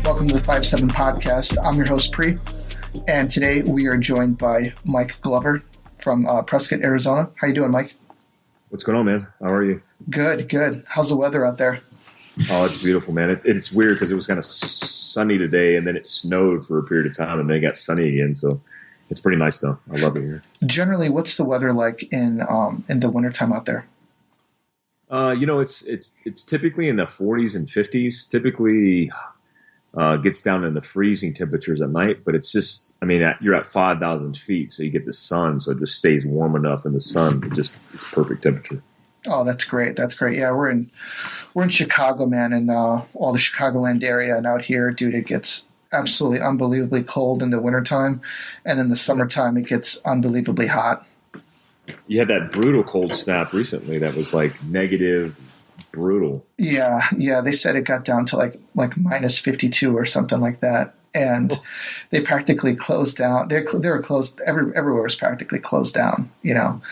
Welcome to the 5-7 Podcast. I'm your host, Pri, and today we are joined by Mike Glover from Prescott, Arizona. How you doing, Mike? What's going on, man? How are you? Good. How's the weather out there? Oh, it's beautiful, man. It's weird because it was kind of sunny today, and then it snowed for a period of time, and then it got sunny again, so it's pretty nice, though. I love it here. Generally, what's the weather like in the wintertime out there? It's typically in the 40s and 50s. Typically gets down in the freezing temperatures at night, but it's just, you're at 5,000 feet, so you get the sun, so it just stays warm enough in the sun. It's perfect temperature. Oh, that's great. Yeah, we're in Chicago, man, and all the Chicagoland area, and out here, dude, it gets absolutely unbelievably cold in the wintertime, and in the summertime, it gets unbelievably hot. You had that brutal cold snap recently that was like negative, brutal. Yeah. They said it got down to like minus 52 or something like that, and they practically closed down. They were closed. Everywhere was practically closed down. You know,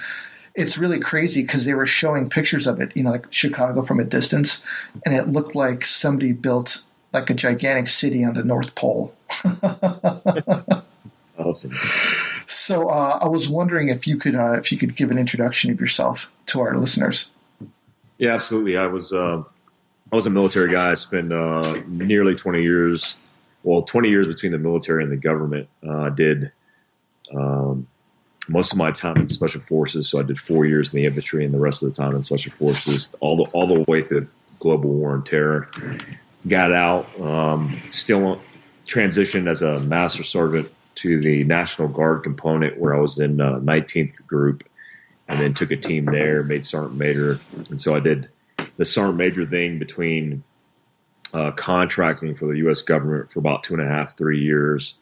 it's really crazy because they were showing pictures of it. You know, like Chicago from a distance, and it looked like somebody built like a gigantic city on the North Pole. Awesome. So I was wondering if you could give an introduction of yourself to our listeners. Yeah, absolutely. I was a military guy. I spent nearly 20 years between the military and the government. I did most of my time in Special Forces, so I did 4 years in the infantry and the rest of the time in Special Forces, all the way through global war on terror. Got out, still transitioned as a master sergeant to the National Guard component, where I was in 19th Group, and then took a team there, made Sergeant Major. And so I did the Sergeant Major thing between contracting for the U.S. government for about 2.5, 3 years.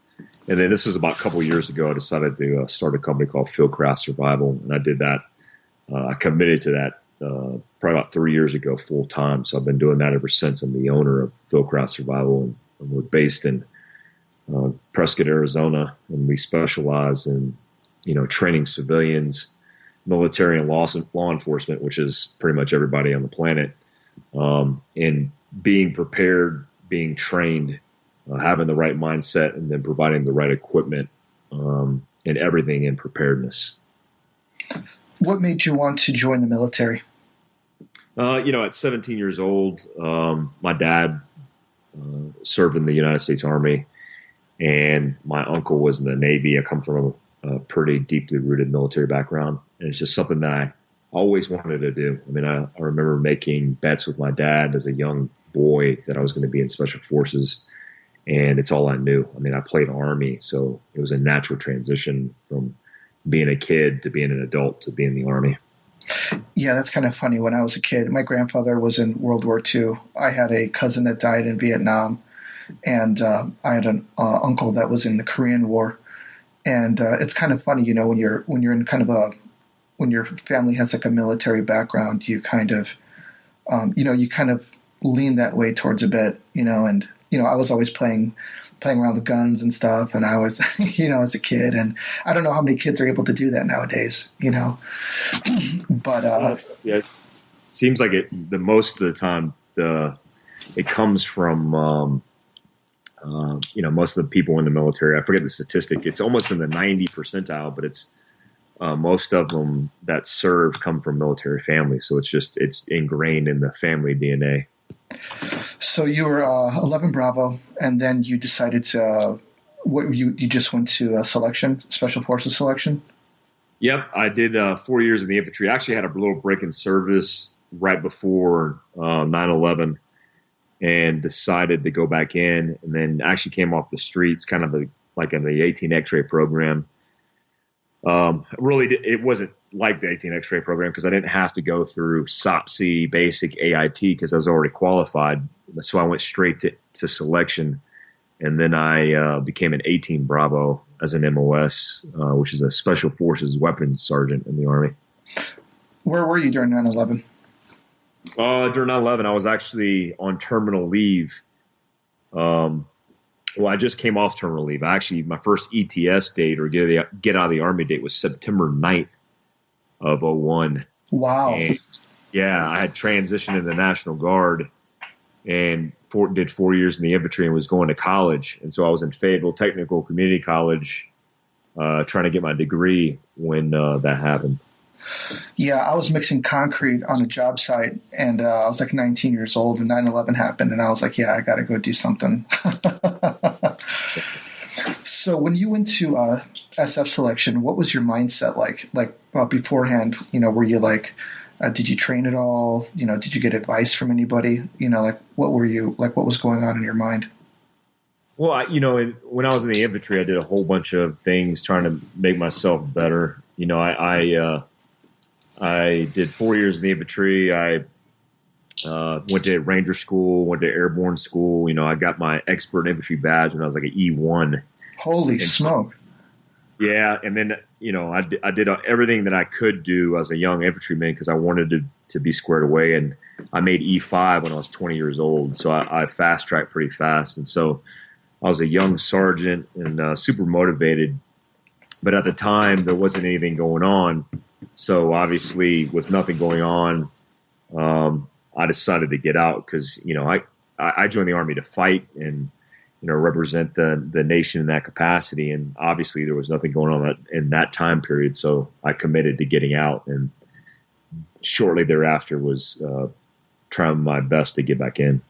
And then this was about a couple of years ago, I decided to start a company called Fieldcraft Survival, and I did that. I committed to that probably about 3 years ago full time. So I've been doing that ever since. I'm the owner of Fieldcraft Survival, and we're based in Prescott, Arizona, and we specialize in, training civilians, military, and law enforcement, which is pretty much everybody on the planet, in being prepared, being trained, having the right mindset, and then providing the right equipment, and everything in preparedness. What made you want to join the military? At 17 years old, my dad served in the United States Army, and my uncle was in the Navy. I come from a pretty deeply rooted military background, and it's just something that I always wanted to do. I remember making bets with my dad as a young boy that I was going to be in Special Forces, and it's all I knew. I played Army, so it was a natural transition from being a kid to being an adult to being in the Army. Yeah, that's kind of funny. When I was a kid, my grandfather was in World War II. I had a cousin that died in Vietnam, and I had an uncle that was in the Korean War. And it's kind of funny, when you're in kind of when your family has like a military background, you kind of, you kind of lean that way towards a bit, and I was always playing around with guns and stuff, and I was, as a kid, and I don't know how many kids are able to do that nowadays, but yeah, it seems like the most of the time it comes from most of the people in the military. I forget the statistic. It's almost in the 90 percentile, but it's most of them that serve come from military families. So it's ingrained in the family DNA. So you were 11 Bravo, and then you decided to you just went to selection, Special Forces selection? Yep, I did 4 years in the infantry. I actually had a little break in service right before 9/11, and decided to go back in, and then actually came off the streets, kind of like in the 18 X-ray program. It wasn't like the 18 X-ray program because I didn't have to go through SOPC, basic AIT, because I was already qualified. So I went straight to selection, and then I became an 18 Bravo as an MOS, which is a Special Forces weapons sergeant in the Army. Where were you during 9/11? During 9/11, I was actually on terminal leave. I just came off terminal leave. My first ETS date, or get out of the Army date, was September 9th of 2001. Wow. And, yeah, I had transitioned in the National Guard and did 4 years in the infantry and was going to college. And so I was in Fayetteville Technical Community College trying to get my degree when that happened. Yeah, I was mixing concrete on a job site, and I was like 19 years old, and 9/11 happened, and I was like, yeah, I got to go do something. So when you went to SF selection, what was your mindset like beforehand? Were you like, did you train at all? Did you get advice from anybody? What was going on in your mind? Well, when I was in the infantry, I did a whole bunch of things trying to make myself better. I did 4 years in the infantry. I went to Ranger school, went to airborne school. I got my expert infantry badge when I was like an E1. Holy smoke. Yeah. And then, I did everything that I could do as a young infantryman because I wanted to be squared away. And I made E5 when I was 20 years old. So I fast tracked pretty fast. And so I was a young sergeant and super motivated. But at the time, there wasn't anything going on. So obviously, with nothing going on, I decided to get out because, I joined the Army to fight and, represent the nation in that capacity. And obviously, there was nothing going on in that time period. So I committed to getting out. And shortly thereafter was trying my best to get back in.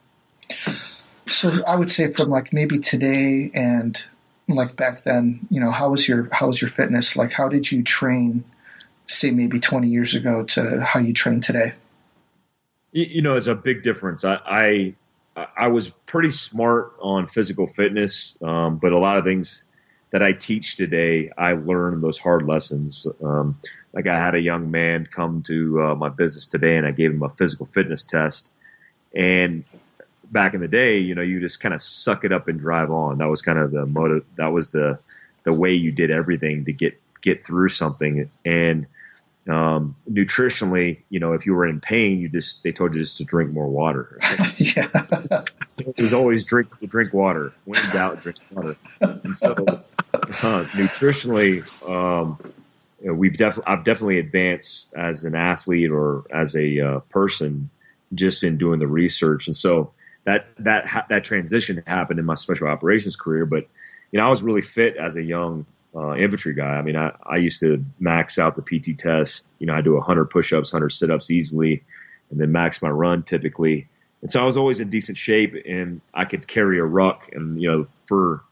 So I would say from like maybe today and like back then, how was your fitness? Like, how did you train, say maybe 20 years ago to how you train today? It's a big difference. I was pretty smart on physical fitness, but a lot of things that I teach today, I learned those hard lessons. Like I had a young man come to my business today, and I gave him a physical fitness test. And back in the day, you just kind of suck it up and drive on. That was kind of the motive. That was the way you did everything to get through something. And nutritionally, if you were in pain, they told you just to drink more water. Yeah. It was always drink water. When in doubt, drink water. And so, nutritionally, I've definitely advanced as an athlete or as a person just in doing the research. And so that transition happened in my special operations career. But I was really fit as a young infantry guy. I mean, I used to max out the PT test. I do 100 push-ups, 100 sit-ups easily, and then max my run typically. And so I was always in decent shape, and I could carry a ruck. And, for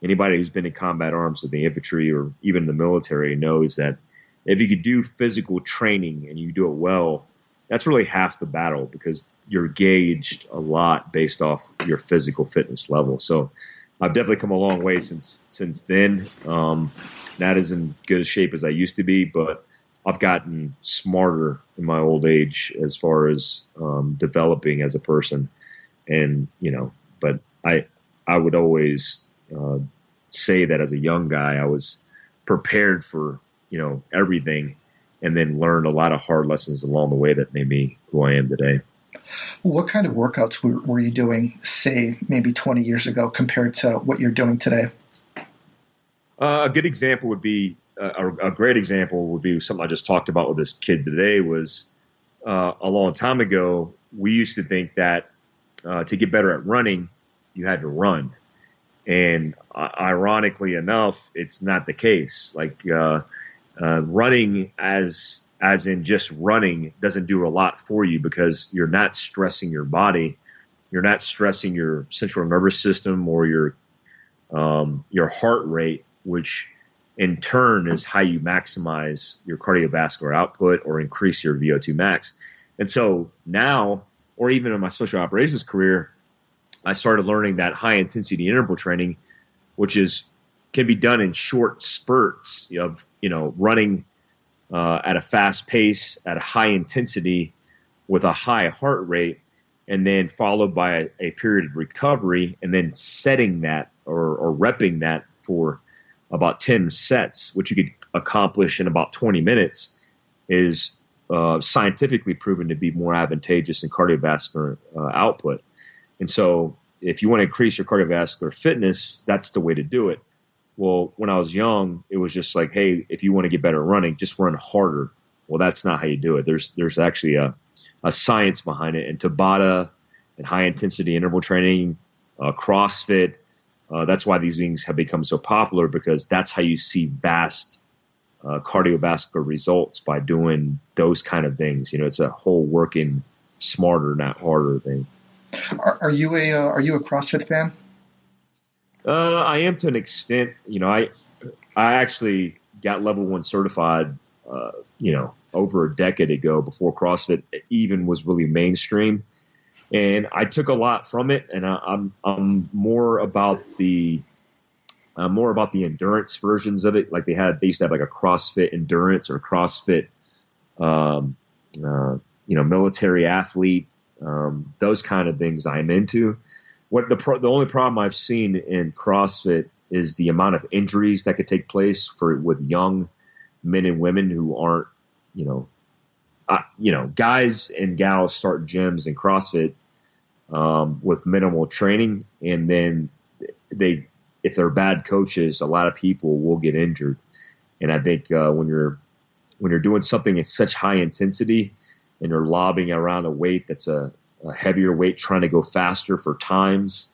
anybody who's been in combat arms with the infantry or even the military knows that if you could do physical training and you do it well, that's really half the battle because you're gauged a lot based off your physical fitness level. So I've definitely come a long way since then. Not as in good a shape as I used to be, but I've gotten smarter in my old age as far as developing as a person. And, but I would always say that as a young guy, I was prepared for, everything and then learned a lot of hard lessons along the way that made me who I am today. What kind of workouts were you doing, say, maybe 20 years ago compared to what you're doing today? A good example would be, a great example would be something I just talked about with this kid today was a long time ago, we used to think that to get better at running, you had to run. And ironically enough, it's not the case. Like running as in just running doesn't do a lot for you because you're not stressing your body. You're not stressing your central nervous system or your heart rate, which in turn is how you maximize your cardiovascular output or increase your VO2 max. And so now, or even in my special operations career, I started learning that high intensity interval training, which can be done in short spurts of, running at a fast pace, at a high intensity with a high heart rate, and then followed by a period of recovery, and then setting that or repping that for about 10 sets, which you could accomplish in about 20 minutes, is scientifically proven to be more advantageous in cardiovascular output. And so if you want to increase your cardiovascular fitness, that's the way to do it. Well, when I was young, it was just like, hey, if you want to get better at running, just run harder. Well, that's not how you do it. There's actually a science behind it. And Tabata and high intensity interval training, CrossFit. That's why these things have become so popular, because that's how you see vast cardiovascular results, by doing those kind of things. It's a whole working smarter, not harder thing. Are you a CrossFit fan? I am to an extent. I actually got level 1 certified, over a decade ago, before CrossFit even was really mainstream. And I took a lot from it, and I'm more about the endurance versions of it. Like they used to have like a CrossFit endurance or CrossFit, military athlete. Those kind of things I'm into. What the only problem I've seen in CrossFit is the amount of injuries that could take place with young men and women who aren't, guys and gals start gyms and CrossFit with minimal training, and then if they're bad coaches, a lot of people will get injured. And I think when you're doing something at such high intensity and you're lobbing around a weight that's a heavier weight, trying to go faster for times,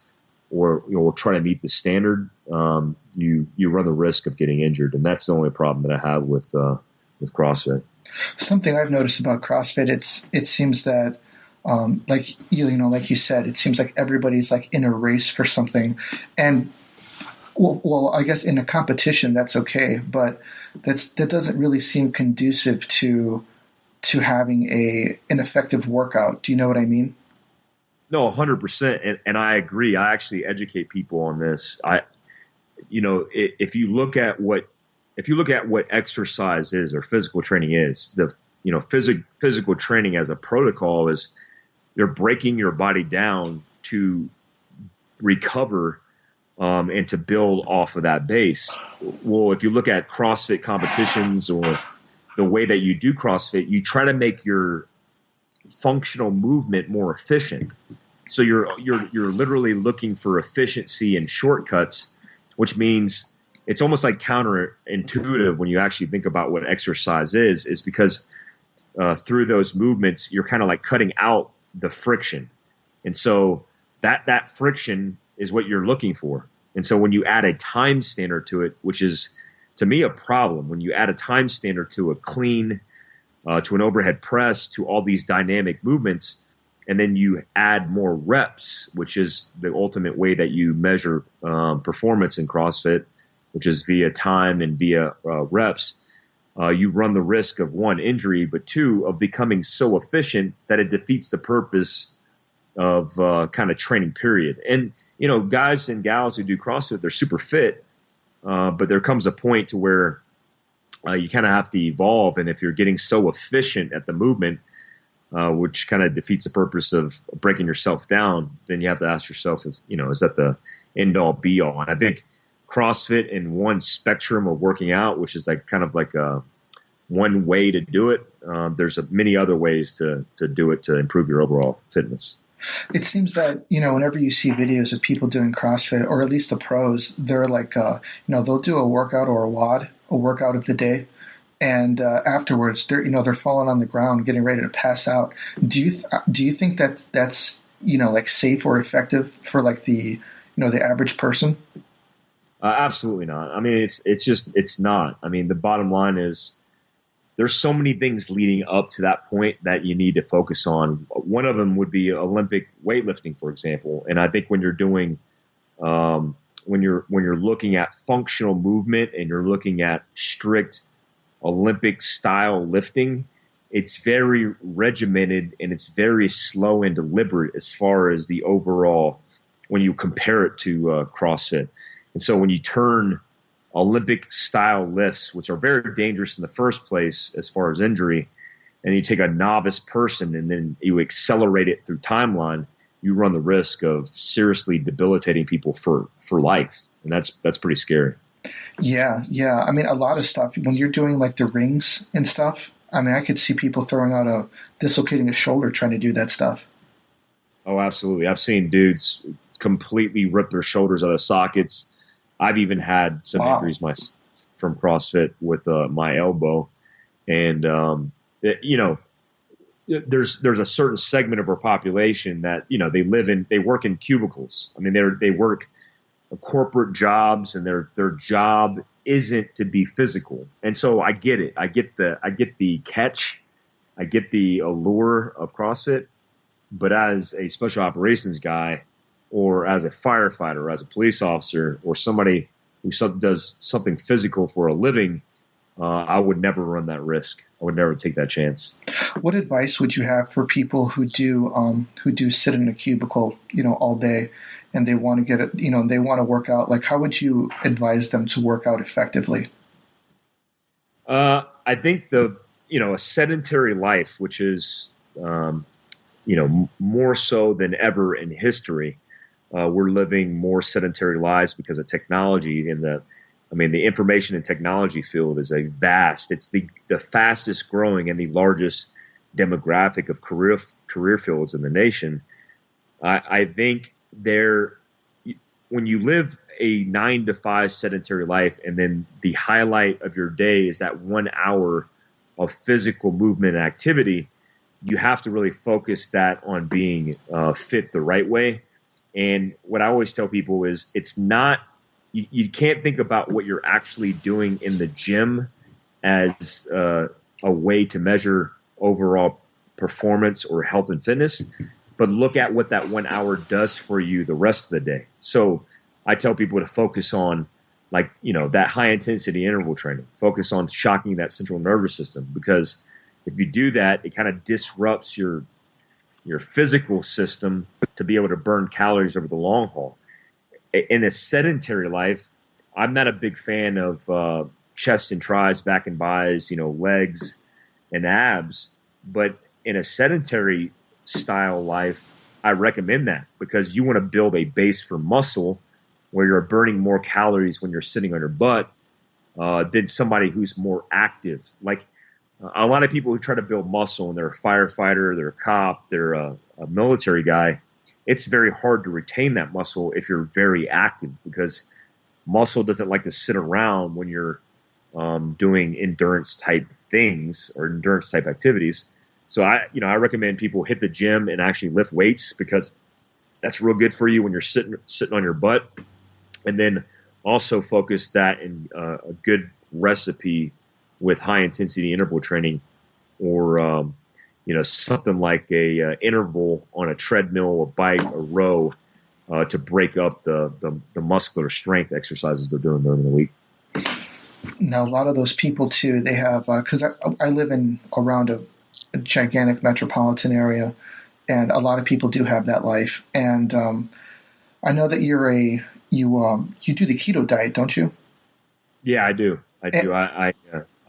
or try to meet the standard, you run the risk of getting injured, and that's the only problem that I have with CrossFit. Something I've noticed about CrossFit, it seems that, like you said, it seems like everybody's like in a race for something, and well, I guess in a competition that's okay, but that doesn't really seem conducive to having an effective workout. Do you know what I mean? No, 100%. And I agree. I actually educate people on this. If you look at what exercise is, or physical training is, physical training as a protocol is, you're breaking your body down to recover, and to build off of that base. Well, if you look at CrossFit competitions, or the way that you do CrossFit, you try to make your functional movement more efficient. So you're literally looking for efficiency and shortcuts, which means it's almost like counterintuitive when you actually think about what exercise is because through those movements, you're kind of like cutting out the friction. And so that friction is what you're looking for. And so when you add a time standard to it, which is to me a problem, when you add a time standard to a clean, to an overhead press, to all these dynamic movements, and then you add more reps, which is the ultimate way that you measure performance in CrossFit, which is via time and via reps, you run the risk of, 1, injury, but 2, of becoming so efficient that it defeats the purpose of kind of training, period. And, guys and gals who do CrossFit, they're super fit, but there comes a point to where you kind of have to evolve. And if you're getting so efficient at the movement, which kind of defeats the purpose of breaking yourself down, then you have to ask yourself, is that the end all be all? And I think CrossFit in one spectrum of working out, which is like kind of like one way to do it. There's many other ways to do it to improve your overall fitness. It seems that, whenever you see videos of people doing CrossFit, or at least the pros, they're like, they'll do a workout or a workout of the day. And afterwards, they're falling on the ground, getting ready to pass out. Do you think that's like safe or effective for like the average person? Absolutely not. I mean, it's not. I mean, the bottom line is there's so many things leading up to that point that you need to focus on. One of them would be Olympic weightlifting, for example. And I think when you're doing, when you're looking at functional movement and you're looking at strict Olympic style lifting, it's very regimented and it's very slow and deliberate as far as the overall, when you compare it to CrossFit. And so when you turn Olympic style lifts, which are very dangerous in the first place as far as injury, and you take a novice person and then you accelerate it through timeline, you run the risk of seriously debilitating people for life. And that's pretty scary. Yeah. I mean, a lot of stuff, when you're doing like the rings and stuff, I mean, I could see people dislocating a shoulder trying to do that stuff. Oh, absolutely. I've seen dudes completely rip their shoulders out of sockets. I've even had some injuries from CrossFit with my elbow. And, there's a certain segment of our population that, they work in cubicles. I mean, they work corporate jobs, and their job isn't to be physical. And so I get it. I get the catch. I get the allure of CrossFit. But as a special operations guy, or as a firefighter, or as a police officer, or somebody who does something physical for a living, I would never run that risk. I would never take that chance. What advice would you have for people who do sit in a cubicle, all day, and they want to get it, they want to work out? Like, how would you advise them to work out effectively? I think a sedentary life, which is, more so than ever in history, we're living more sedentary lives because of technology. The information and technology field is it's the fastest growing and the largest demographic of career fields in the nation. I think when you live a 9 to 5 sedentary life, and then the highlight of your day is that 1 hour of physical movement and activity, you have to really focus that on being fit the right way. And what I always tell people is it's not, you can't think about what you're actually doing in the gym as a way to measure overall performance or health and fitness, but look at what that 1 hour does for you the rest of the day. So I tell people to focus on that high intensity interval training, focus on shocking that central nervous system, because if you do that, it kind of disrupts your physical system to be able to burn calories over the long haul. In a sedentary life, I'm not a big fan of chest and tries, back and bis, legs and abs. But in a sedentary style life, I recommend that, because you want to build a base for muscle where you're burning more calories when you're sitting on your butt than somebody who's more active. Like a lot of people who try to build muscle, and they're a firefighter, they're a cop, they're a military guy, it's very hard to retain that muscle if you're very active, because muscle doesn't like to sit around when you're doing endurance type things or endurance type activities. So I recommend people hit the gym and actually lift weights, because that's real good for you when you're sitting on your butt. And then also focus that in a good recipe with high intensity interval training, or something like a interval on a treadmill, a bike, a row, to break up the muscular strength exercises they're doing during the week. Now, a lot of those people too, they have, because I live around a gigantic metropolitan area, and a lot of people do have that life. And I know that you do the keto diet, don't you? Yeah, I do.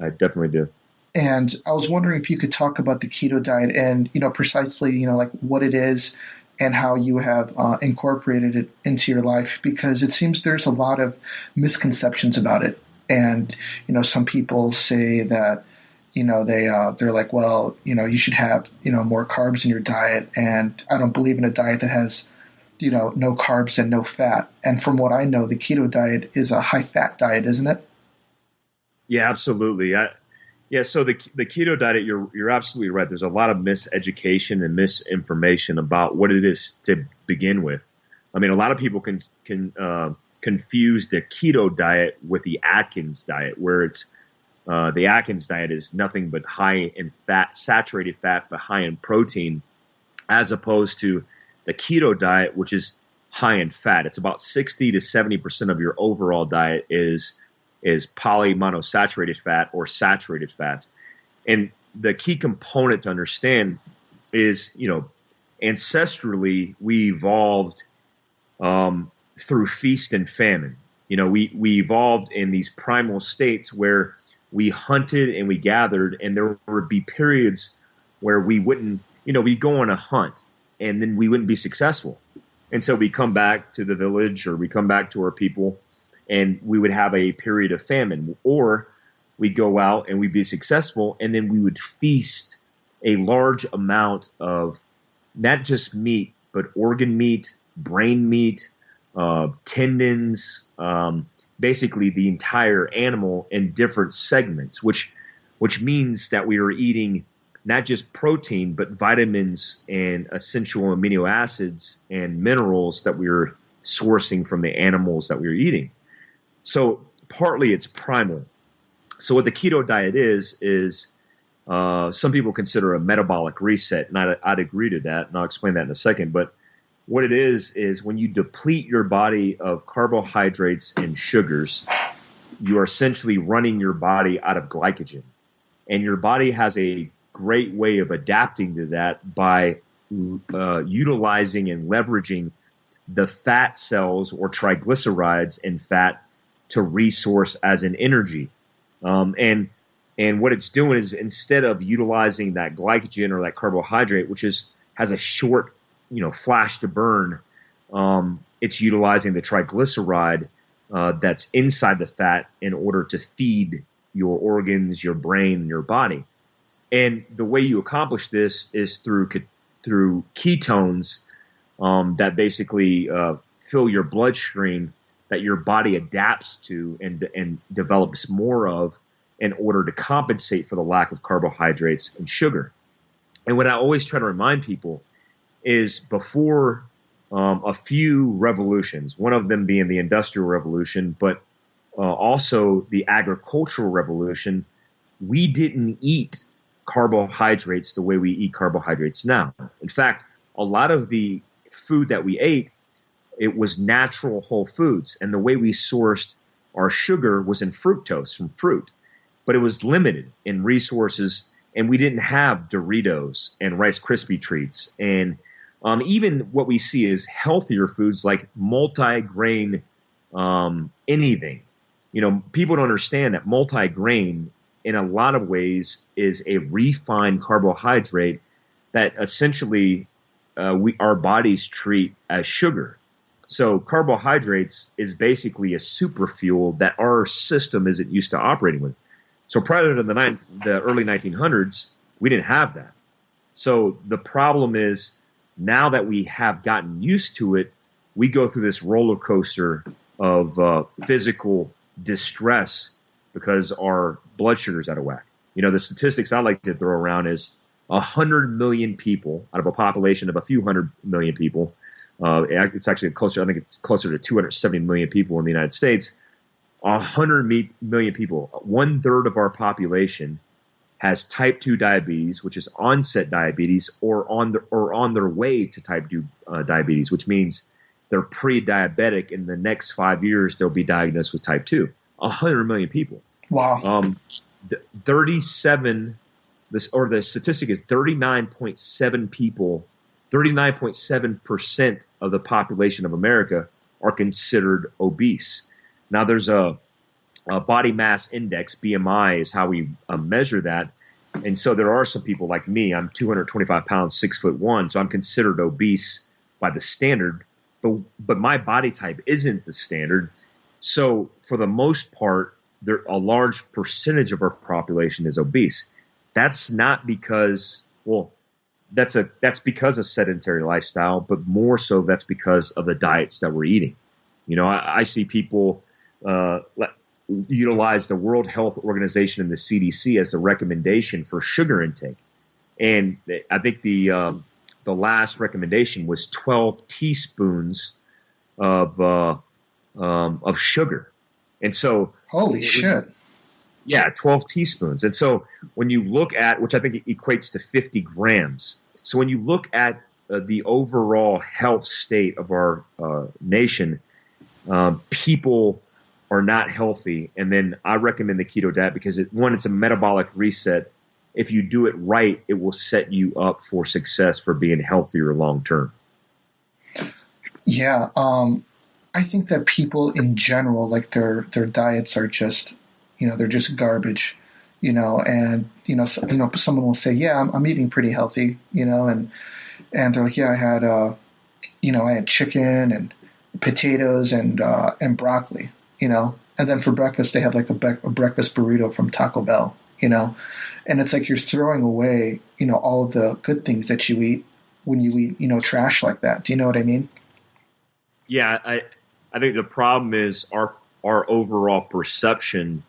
I definitely do. And I was wondering if you could talk about the keto diet and, precisely, like what it is and how you have incorporated it into your life, because it seems there's a lot of misconceptions about it. And, some people say that, they're like, well, you should have, more carbs in your diet. And I don't believe in a diet that has, no carbs and no fat. And from what I know, the keto diet is a high fat diet, isn't it? Yeah, absolutely. So the keto diet, you're absolutely right. There's a lot of miseducation and misinformation about what it is to begin with. I mean, a lot of people can confuse the keto diet with the Atkins diet, where it's the Atkins diet is nothing but high in fat, saturated fat, but high in protein, as opposed to the keto diet, which is high in fat. It's about 60 to 70% of your overall diet is polymonosaturated fat or saturated fats. And the key component to understand is, ancestrally we evolved through feast and famine. We evolved in these primal states where we hunted and we gathered, and there would be periods where we wouldn't, we'd go on a hunt and then we wouldn't be successful. And so we come back to the village, or we come back to our people, and we would have a period of famine, or we go out and we'd be successful, and then we would feast a large amount of not just meat, but organ meat, brain meat, tendons, basically the entire animal in different segments, which means that we are eating not just protein, but vitamins and essential amino acids and minerals that we were sourcing from the animals that we were eating. So partly it's primal. So what the keto diet is some people consider a metabolic reset, and I'd agree to that, and I'll explain that in a second. But what it is when you deplete your body of carbohydrates and sugars, you are essentially running your body out of glycogen. And your body has a great way of adapting to that by utilizing and leveraging the fat cells or triglycerides in fat to resource as an energy. And what it's doing is, instead of utilizing that glycogen or that carbohydrate, which has a short, flash to burn, it's utilizing the triglyceride that's inside the fat in order to feed your organs, your brain, and your body. And the way you accomplish this is through ketones that basically fill your bloodstream, that your body adapts to and develops more of, in order to compensate for the lack of carbohydrates and sugar. And what I always try to remind people is, before a few revolutions, one of them being the Industrial Revolution, but also the Agricultural Revolution, we didn't eat carbohydrates the way we eat carbohydrates now. In fact, a lot of the food that we ate, it was natural whole foods. And the way we sourced our sugar was in fructose from fruit. But it was limited in resources, and we didn't have Doritos and Rice Krispie treats. And even what we see is healthier foods like multi-grain anything. People don't understand that multi-grain, in a lot of ways, is a refined carbohydrate that essentially our bodies treat as sugar. So carbohydrates is basically a super fuel that our system isn't used to operating with. So prior to the early 1900s, we didn't have that. So the problem is, now that we have gotten used to it, we go through this roller coaster of physical distress because our blood sugar's out of whack. The statistics I like to throw around is 100 million people out of a population of a few hundred million people. It's actually closer. I think it's closer to 270 million people in the United States. 100 million people, 1/3 of our population, has type 2 diabetes, which is onset diabetes, or on their way to type 2 diabetes, which means they're pre-diabetic. In the next 5 years, they'll be diagnosed with type 2. 100 million people. Wow. 37. The statistic is 39.7 people. 39.7% of the population of America are considered obese. Now, there's a body mass index, BMI, is how we measure that. And so there are some people like me. I'm 225 pounds, 6'1", so I'm considered obese by the standard. But my body type isn't the standard. So for the most part, a large percentage of our population is obese. That's not because, that's because of sedentary lifestyle, but more so that's because of the diets that we're eating. I see people utilize the World Health Organization and the CDC as a recommendation for sugar intake. And I think the last recommendation was 12 teaspoons of sugar. And so, holy shit. Yeah, 12 teaspoons. And so when you look at, which I think equates to 50 grams. So when you look at the overall health state of our nation, people are not healthy. And then I recommend the keto diet because it's a metabolic reset. If you do it right, it will set you up for success for being healthier long term. Yeah. I think that people in general, like their diets are just, they're just garbage, and, someone will say, yeah, I'm eating pretty healthy, and they're like, yeah, I had chicken and potatoes and broccoli, and then for breakfast they have like a breakfast burrito from Taco Bell, and it's like you're throwing away, all of the good things that you eat when you eat, trash like that. Do you know what I mean? Yeah, I think the problem is our overall perception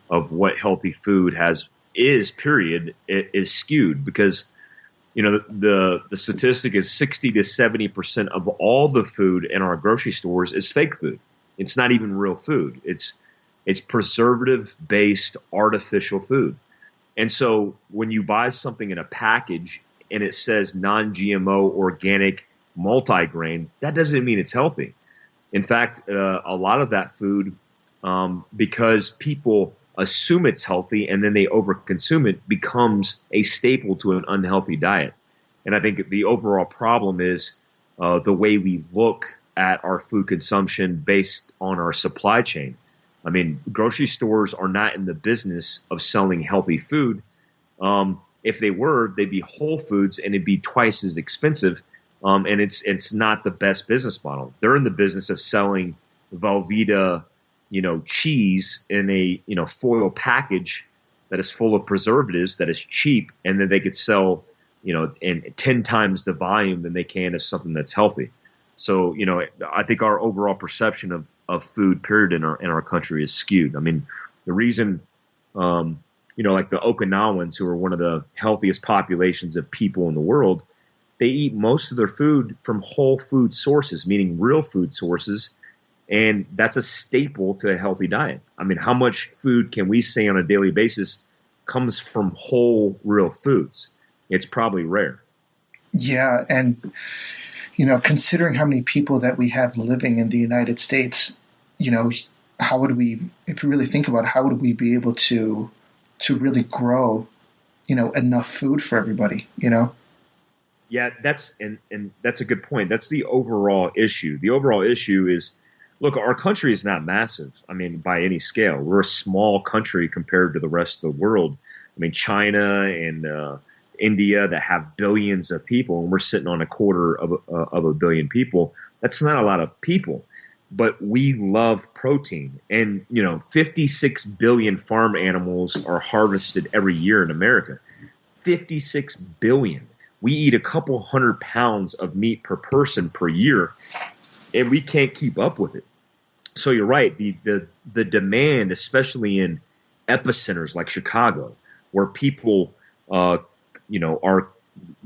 of what healthy food is, period, is skewed because, the statistic is 60 to 70% of all the food in our grocery stores is fake food. It's not even real food. It's preservative-based artificial food. And so when you buy something in a package and it says non-GMO, organic, multigrain, that doesn't mean it's healthy. In fact, a lot of that food, because people assume it's healthy and then they overconsume it, becomes a staple to an unhealthy diet. And I think the overall problem is the way we look at our food consumption based on our supply chain. I mean, grocery stores are not in the business of selling healthy food. If they were, they'd be Whole Foods and it'd be twice as expensive. And it's not the best business model. They're in the business of selling Velveeta, cheese in a, foil package that is full of preservatives, that is cheap, and then they could sell, in 10 times the volume than they can of something that's healthy. So, I think our overall perception of food, period, in our country is skewed. I mean, the reason, like the Okinawans, who are one of the healthiest populations of people in the world, they eat most of their food from whole food sources, meaning real food sources. And that's a staple to a healthy diet. I mean, how much food can we say on a daily basis comes from whole, real foods? It's probably rare. Yeah. And, considering how many people that we have living in the United States, how would we, if you really think about it, how would we be able to really grow, enough food for everybody, Yeah, that's a good point. That's the overall issue. The overall issue is, look, our country is not massive. I mean, by any scale, we're a small country compared to the rest of the world. I mean, China and India that have billions of people, and we're sitting on a quarter of a billion people. That's not a lot of people, but we love protein. And 56 billion farm animals are harvested every year in America. 56 billion. We eat a couple 100 pounds of meat per person per year, and we can't keep up with it. So you're right. The demand, especially in epicenters like Chicago, where people are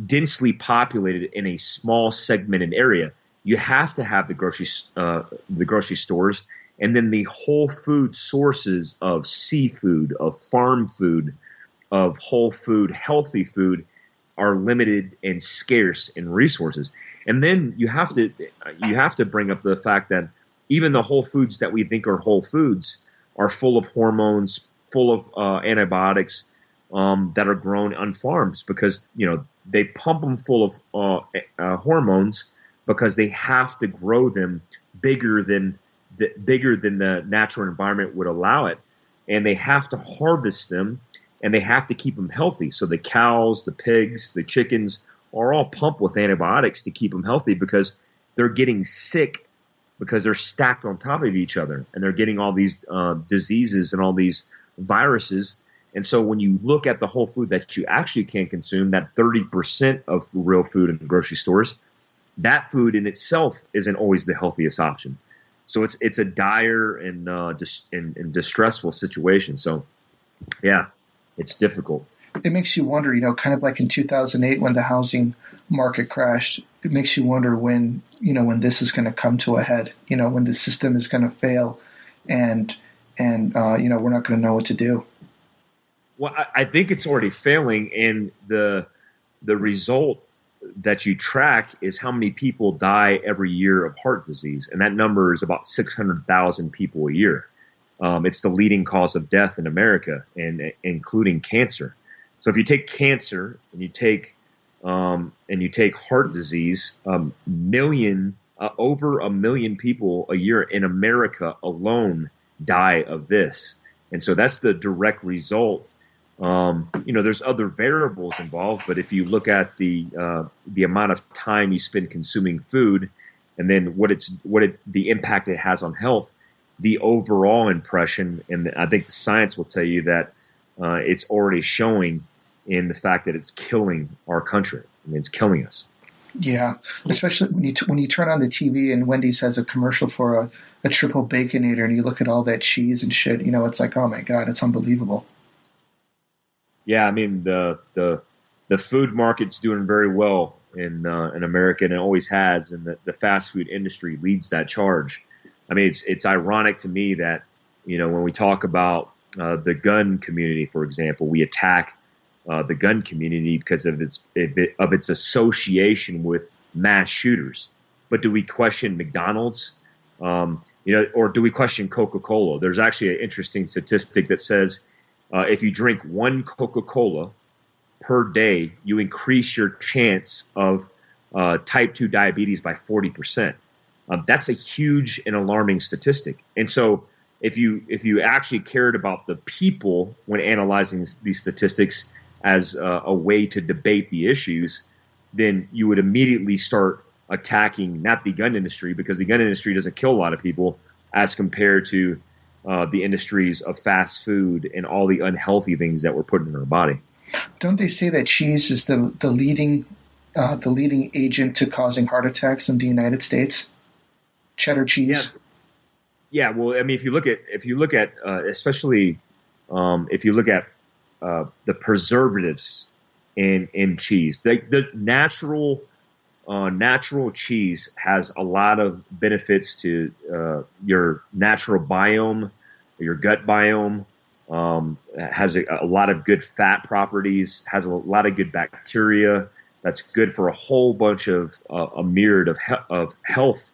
densely populated in a small segmented area, you have to have the grocery stores, and then the whole food sources of seafood, of farm food, of whole food, healthy food are limited and scarce in resources. And then you have to bring up the fact that even the whole foods that we think are whole foods are full of hormones, full of antibiotics that are grown on farms because they pump them full of hormones because they have to grow them bigger than the natural environment would allow it, and they have to harvest them, and they have to keep them healthy. So the cows, the pigs, the chickens are all pumped with antibiotics to keep them healthy because they're getting sick because they're stacked on top of each other, and they're getting all these diseases and all these viruses. And so when you look at the whole food that you actually can consume, that 30% of real food in grocery stores, that food in itself isn't always the healthiest option. So it's a dire and distressful situation. So, yeah, it's difficult. It makes you wonder, kind of like in 2008 when the housing market crashed. It makes you wonder when this is going to come to a head. When the system is going to fail, and we're not going to know what to do. Well, I think it's already failing, and the result that you track is how many people die every year of heart disease, and that number is about 600,000 people a year. It's the leading cause of death in America, and including cancer. So if you take cancer and you take heart disease, over 1 million people a year in America alone die of this, and so that's the direct result. There's other variables involved, but if you look at the amount of time you spend consuming food, and then the impact it has on health, the overall impression, and I think the science will tell you that it's already showing in the fact that it's killing our country. I mean, it's killing us. Yeah, especially when you turn on the TV and Wendy's has a commercial for a triple baconator, and you look at all that cheese and shit. It's like, oh my god, it's unbelievable. Yeah, I mean the food market's doing very well in America, and it always has, and the fast food industry leads that charge. I mean, it's ironic to me that, when we talk about the gun community, for example, we attack the gun community because of its association with mass shooters. But do we question McDonald's? Or do we question Coca-Cola? There's actually an interesting statistic that says if you drink one Coca-Cola per day, you increase your chance of type 2 diabetes by 40%. That's a huge and alarming statistic. And so if you actually cared about the people when analyzing these statistics as a way to debate the issues, then you would immediately start attacking not the gun industry, because the gun industry doesn't kill a lot of people as compared to the industries of fast food and all the unhealthy things that we're putting in our body. Don't they say that cheese is the leading agent to causing heart attacks in the United States? Cheddar cheese. Yeah. Well, I mean, if you look at especially if you look at the preservatives in cheese, the natural cheese has a lot of benefits to your natural biome, your gut biome. Has a lot of good fat properties, has a lot of good bacteria. That's good for a whole bunch of a myriad of health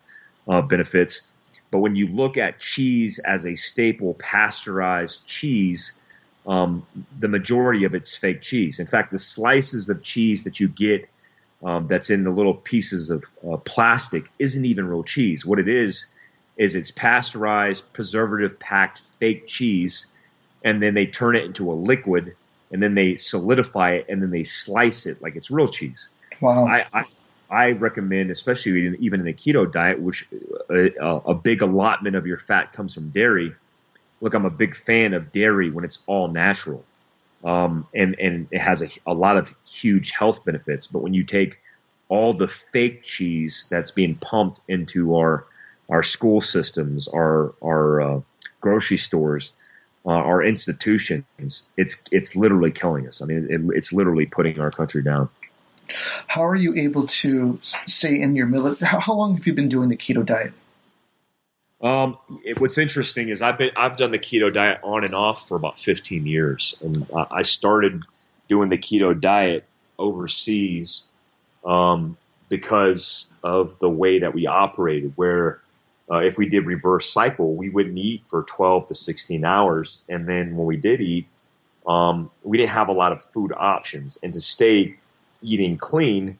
benefits. But when you look at cheese as a staple pasteurized cheese, the majority of it's fake cheese. In fact, the slices of cheese that you get that's in the little pieces of plastic isn't even real cheese. What it is it's pasteurized, preservative-packed fake cheese, and then they turn it into a liquid, and then they solidify it, and then they slice it like it's real cheese. Wow. I recommend, especially even in the keto diet, which a big allotment of your fat comes from dairy. Look, I'm a big fan of dairy when it's all natural. And it has a lot of huge health benefits. But when you take all the fake cheese that's being pumped into our school systems, our grocery stores, our institutions, it's literally killing us. I mean, it's literally putting our country down. How are you able to say in your military? How long have you been doing the keto diet? What's interesting is I've done the keto diet on and off for about 15 years, and I started doing the keto diet overseas because of the way that we operated, where if we did reverse cycle, we wouldn't eat for 12 to 16 hours, and then when we did eat, we didn't have a lot of food options, and to stay eating clean,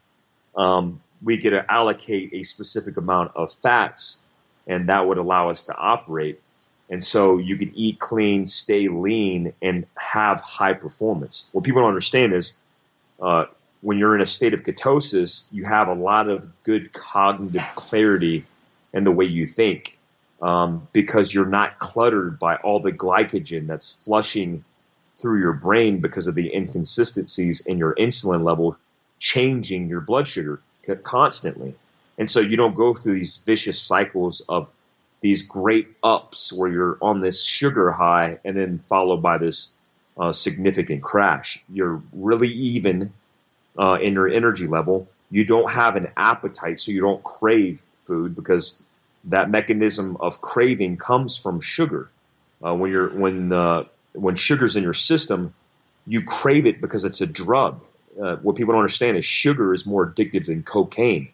we get to allocate a specific amount of fats, and that would allow us to operate. And so you could eat clean, stay lean, and have high performance. What people don't understand is when you're in a state of ketosis, you have a lot of good cognitive clarity in the way you think because you're not cluttered by all the glycogen that's flushing through your brain because of the inconsistencies in your insulin level changing your blood sugar constantly. And so you don't go through these vicious cycles of these great ups where you're on this sugar high and then followed by this significant crash. You're really even in your energy level. You don't have an appetite, so you don't crave food because that mechanism of craving comes from sugar. When sugar's in your system, you crave it because it's a drug. What people don't understand is sugar is more addictive than cocaine.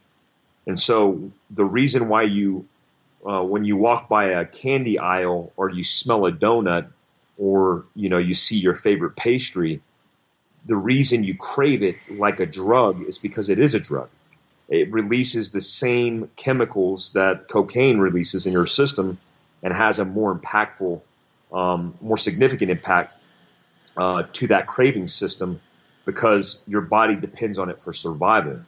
And so the reason why you, when you walk by a candy aisle or you smell a donut or, you see your favorite pastry, the reason you crave it like a drug is because it is a drug. It releases the same chemicals that cocaine releases in your system and has a more impactful, more significant impact to that craving system because your body depends on it for survival.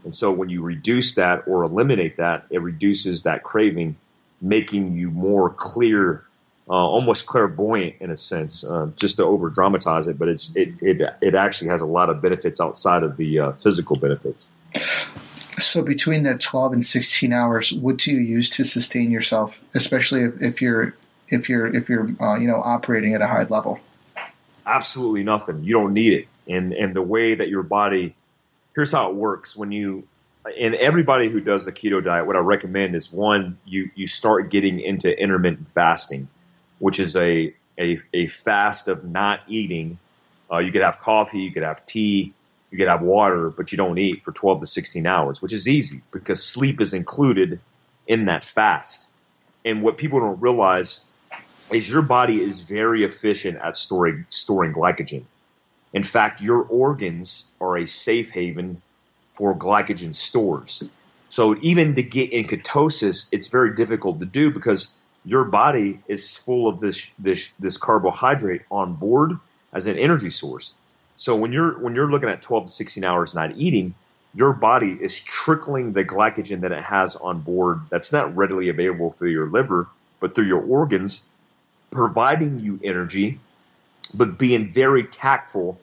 And so when you reduce that or eliminate that, it reduces that craving, making you more clear, almost clairvoyant in a sense, just to over dramatize it. But it actually has a lot of benefits outside of the physical benefits. So between that 12 and 16 hours, what do you use to sustain yourself, especially if you're operating at a high level? absolutely nothing. You don't need it. And the way that your body, here's how it works. And everybody who does the keto diet, what I recommend is, one, you start getting into intermittent fasting, which is a fast of not eating. You could have coffee, you could have tea, you could have water, but you don't eat for 12 to 16 hours, which is easy because sleep is included in that fast. And what people don't realize is your body is very efficient at storing glycogen. In fact, your organs are a safe haven for glycogen stores. So even to get in ketosis, it's very difficult to do because your body is full of this carbohydrate on board as an energy source. So when you're looking at 12 to 16 hours not eating, your body is trickling the glycogen that it has on board that's not readily available through your liver, but through your organs, providing you energy, but being very tactful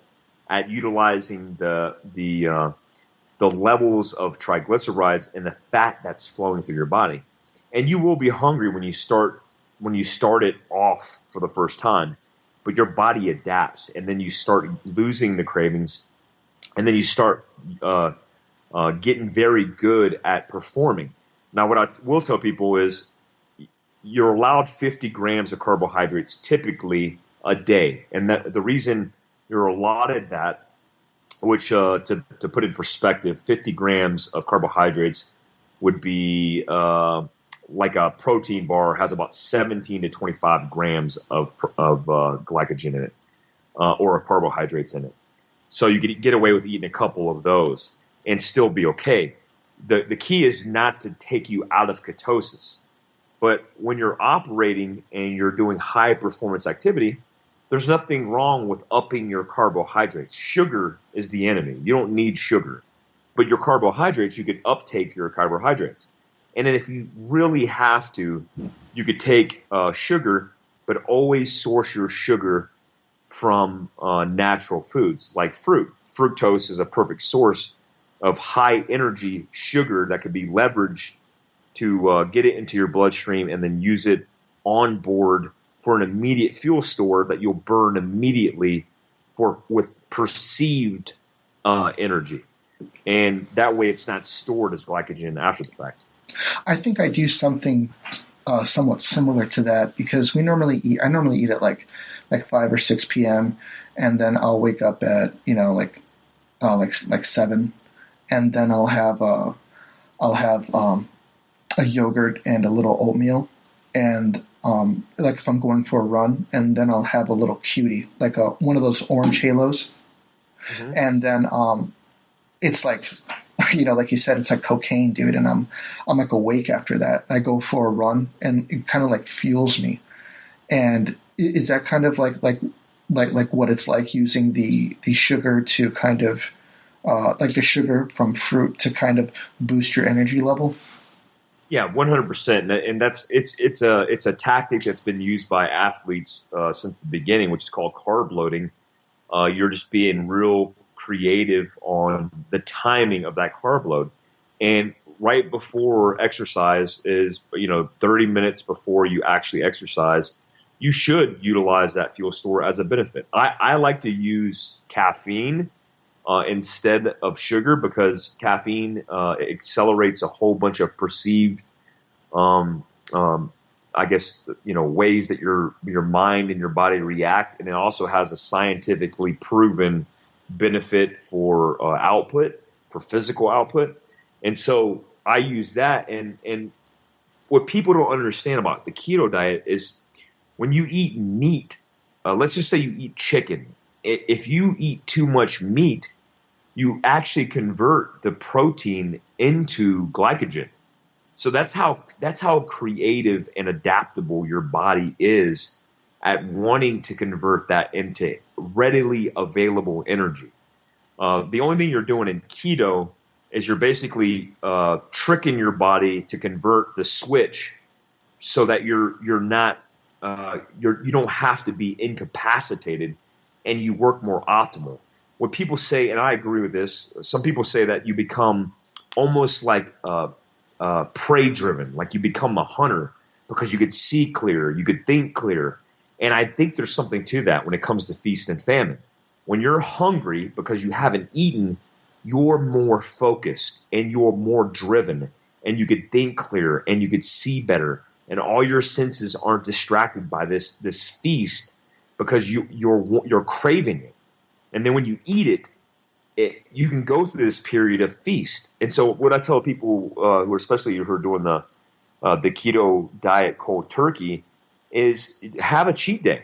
at utilizing the levels of triglycerides and the fat that's flowing through your body. And you will be hungry when you start it off for the first time, but your body adapts, and then you start losing the cravings, and then you start getting very good at performing. Now, what I will tell people is you're allowed 50 grams of carbohydrates typically a day. And that the reason you're allotted that, which to put in perspective, 50 grams of carbohydrates would be like a protein bar has about 17 to 25 grams of glycogen in it, or carbohydrates in it. So you could get away with eating a couple of those and still be okay. The key is not to take you out of ketosis. But when you're operating and you're doing high performance activity, there's nothing wrong with upping your carbohydrates. Sugar is the enemy. You don't need sugar. But your carbohydrates, you could uptake your carbohydrates. And then if you really have to, you could take sugar, but always source your sugar from natural foods like fruit. Fructose is a perfect source of high energy sugar that could be leveraged to get it into your bloodstream and then use it on board for an immediate fuel store that you'll burn immediately with perceived energy. And that way it's not stored as glycogen after the fact. I think I do something somewhat similar to that because I normally eat at like 5 or 6 p.m. and then I'll wake up at like 7, and then I'll have a yogurt and a little oatmeal, and like if I'm going for a run, and then I'll have a little cutie, like one of those orange halos, and then it's like, like you said, it's like cocaine, dude, and I'm like awake after that. I go for a run, and it kind of like fuels me. And is that kind of like what it's like using the sugar to kind of like the sugar from fruit to kind of boost your energy level? Yeah, 100%, and it's a tactic that's been used by athletes since the beginning, which is called carb loading. You're just being real creative on the timing of that carb load, and right before exercise is 30 minutes before you actually exercise, you should utilize that fuel store as a benefit. I like to use caffeine instead of sugar because caffeine accelerates a whole bunch of perceived, ways that your mind and your body react, and it also has a scientifically proven benefit for output, for physical output. And so I use that. And what people don't understand about the keto diet is when you eat meat, let's just say you eat chicken. If you eat too much meat, you actually convert the protein into glycogen. So that's how creative and adaptable your body is at wanting to convert that into readily available energy. The only thing you're doing in keto is you're basically tricking your body to convert the switch so that you don't have to be incapacitated and you work more optimal. What people say, and I agree with this, some people say that you become almost like prey driven, like you become a hunter because you could see clear, you could think clear. And I think there's something to that when it comes to feast and famine. When you're hungry because you haven't eaten, you're more focused and you're more driven, and you could think clearer and you could see better, and all your senses aren't distracted by this feast because you're craving it. And then when you eat it, you can go through this period of feast. And so what I tell people who are, especially who are doing the keto diet cold turkey, is have a cheat day.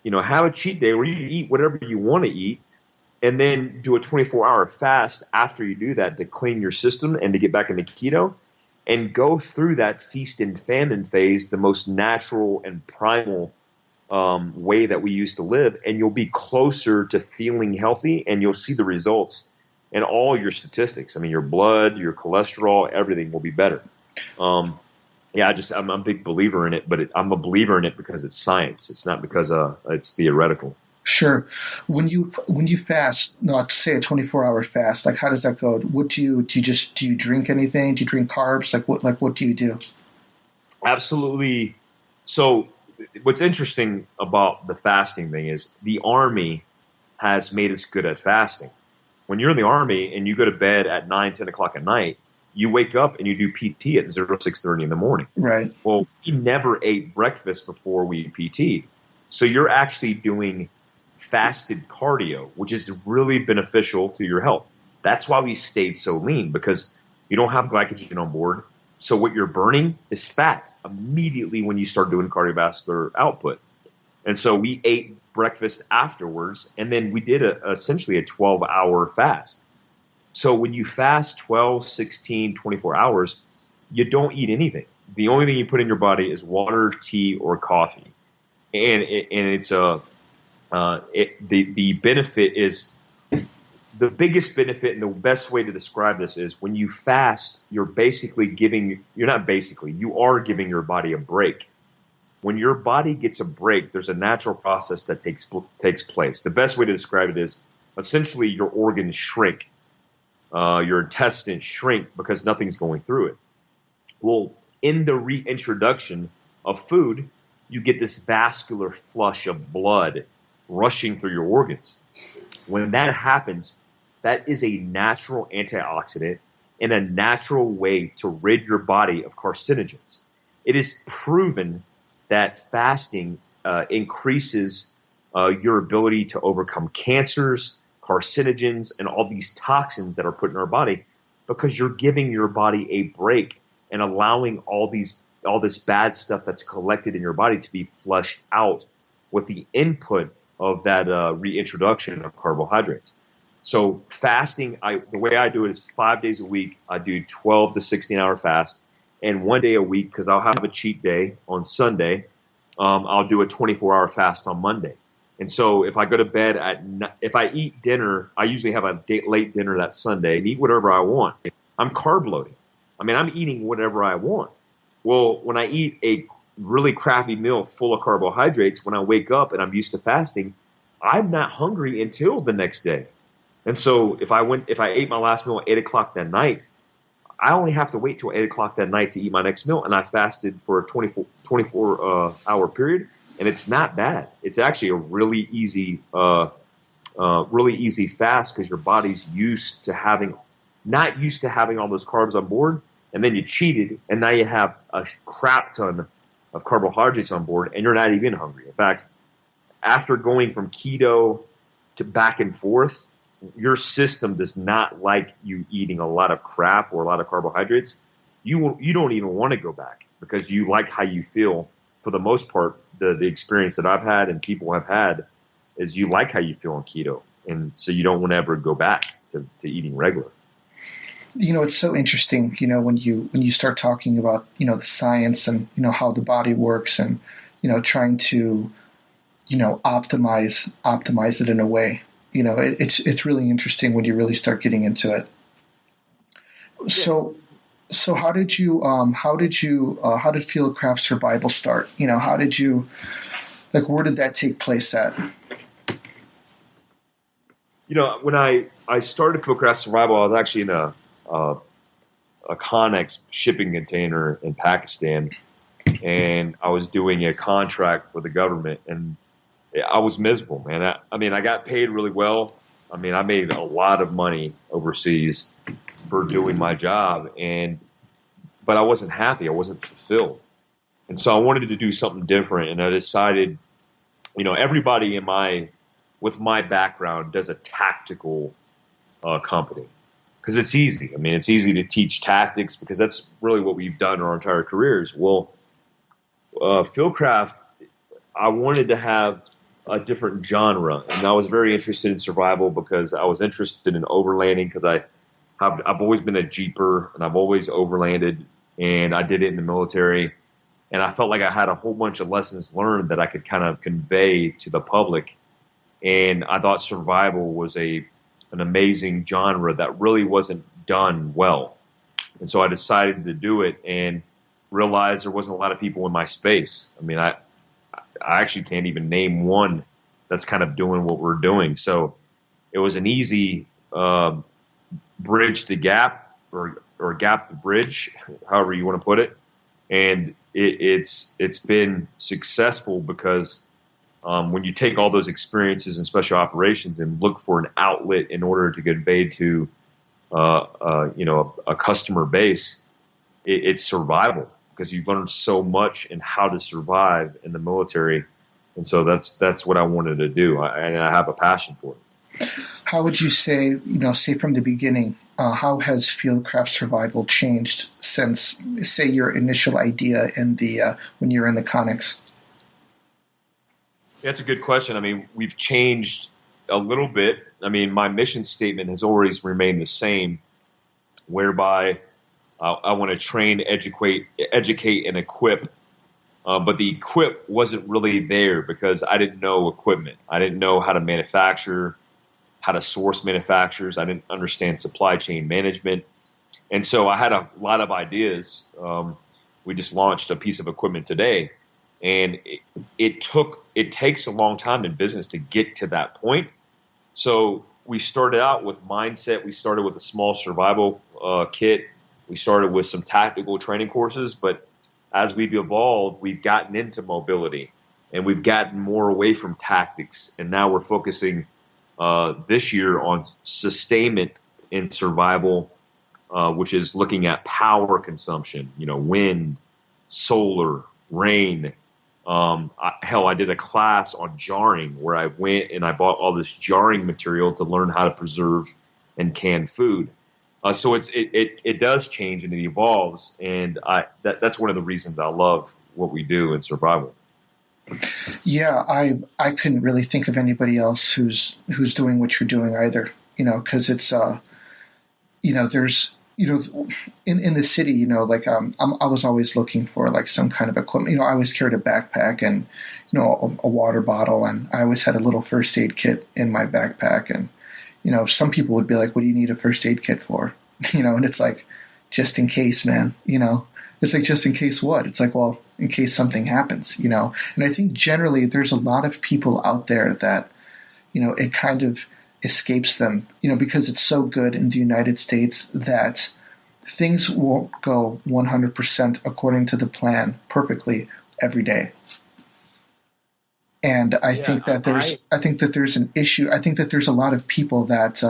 Have a cheat day where you eat whatever you want to eat, and then do a 24-hour fast after you do that to clean your system and to get back into keto, and go through that feast and famine phase, the most natural and primal way that we used to live, and you'll be closer to feeling healthy, and you'll see the results in all your statistics. I mean, your blood, your cholesterol, everything will be better. I'm a big believer in it, but I'm a believer in it because it's science. It's not because it's theoretical. Sure. When you fast, say a 24-hour fast, like how does that go? What do you drink anything? Do you drink carbs? What do you do? Absolutely. So what's interesting about the fasting thing is the Army has made us good at fasting. When you're in the Army and you go to bed at 9, 10 o'clock at night, you wake up and you do PT at 6:30 in the morning. Right. Well, we never ate breakfast before we PT'd. So you're actually doing fasted cardio, which is really beneficial to your health. That's why we stayed so lean, because you don't have glycogen on board. So what you're burning is fat immediately when you start doing cardiovascular output. And so we ate breakfast afterwards, and then we did essentially a 12-hour fast. So when you fast 12, 16, 24 hours, you don't eat anything. The only thing you put in your body is water, tea, or coffee. And it's the benefit is, the biggest benefit, and the best way to describe this is, when you fast, you are giving your body a break. When your body gets a break, there's a natural process that takes place. The best way to describe it is, essentially your organs shrink. Your intestines shrink because nothing's going through it. Well, in the reintroduction of food, you get this vascular flush of blood rushing through your organs. When that happens, that is a natural antioxidant and a natural way to rid your body of carcinogens. It is proven that fasting increases your ability to overcome cancers, carcinogens, and all these toxins that are put in our body, because you're giving your body a break and allowing all this bad stuff that's collected in your body to be flushed out with the input of that reintroduction of carbohydrates. So fasting, the way I do it is 5 days a week. I do 12 to 16-hour fast, and 1 day a week, because I'll have a cheat day on Sunday. I'll do a 24-hour fast on Monday. And so if I go to bed if I eat dinner, I usually have a late dinner that Sunday and eat whatever I want. I'm carb loading. I mean, I'm eating whatever I want. Well, when I eat a really crappy meal full of carbohydrates, when I wake up and I'm used to fasting, I'm not hungry until the next day. And so if I ate my last meal at 8 o'clock that night, I only have to wait till 8 o'clock that night to eat my next meal, and I fasted for a 24-hour period. And it's not bad. It's actually a really easy fast, because your body's not used to having all those carbs on board. And then you cheated, and now you have a crap ton of carbohydrates on board, and you're not even hungry. In fact, after going from keto to back and forth, your system does not like you eating a lot of crap or a lot of carbohydrates. You don't even want to go back, because you like how you feel. For the most part, the experience that I've had and people have had is you like how you feel on keto. And so you don't want to ever go back to eating regular. It's so interesting, when you start talking about, the science and, how the body works, and, trying to, optimize it in a way. It's really interesting when you really start getting into it. So how did Fieldcraft Survival start? How did you, where did that take place at? When I started Fieldcraft Survival, I was actually in a Connex shipping container in Pakistan, and I was doing a contract for the government, and I was miserable, man. I got paid really well. I made a lot of money overseas for doing my job, but I wasn't happy. I wasn't fulfilled. And so I wanted to do something different, and I decided, everybody with my background does a tactical company because it's easy. It's easy to teach tactics because that's really what we've done our entire careers. Well, Fieldcraft, I wanted to have a different genre, and I was very interested in survival because I was interested in overlanding because I've always been a jeeper and I've always overlanded, and I did it in the military, and I felt like I had a whole bunch of lessons learned that I could kind of convey to the public, and I thought survival was an amazing genre that really wasn't done well, and so I decided to do it and realized there wasn't a lot of people in my space. I actually can't even name one that's kind of doing what we're doing. So it was an easy bridge to gap or gap to bridge, however you want to put it. And it's been successful because when you take all those experiences in special operations and look for an outlet in order to convey to a customer base, it's survival. Because you've learned so much in how to survive in the military, and so that's what I wanted to do, and I have a passion for it. How would you say, say from the beginning, how has Fieldcraft Survival changed since, say, your initial idea in the when you were in the Conics? That's a good question. We've changed a little bit. My mission statement has always remained the same, whereby I want to train, educate, and equip. But the equip wasn't really there because I didn't know equipment. I didn't know how to manufacture, how to source manufacturers. I didn't understand supply chain management. And so I had a lot of ideas. We just launched a piece of equipment today. And it takes a long time in business to get to that point. So we started out with mindset. We started with a small survival kit. We started with some tactical training courses, but as we've evolved, we've gotten into mobility and we've gotten more away from tactics. And now we're focusing this year on sustainment in survival, which is looking at power consumption, wind, solar, rain. I did a class on jarring where I went and I bought all this jarring material to learn how to preserve and can food. So it does change and it evolves, and that's one of the reasons I love what we do in survival. Yeah, I couldn't really think of anybody else who's doing what you're doing either. Because it's there's in the city, I was always looking for some kind of equipment. I always carried a backpack and a water bottle, and I always had a little first aid kit in my backpack. And some people would be like, "What do you need a first aid kit for?" And it's like, just in case, man. It's like, just in case what? It's like, well, in case something happens. And I think generally there's a lot of people out there that it kind of escapes them, because it's so good in the United States that things won't go 100% according to the plan perfectly every day. And I think that there's an issue. I think that there's a lot of people that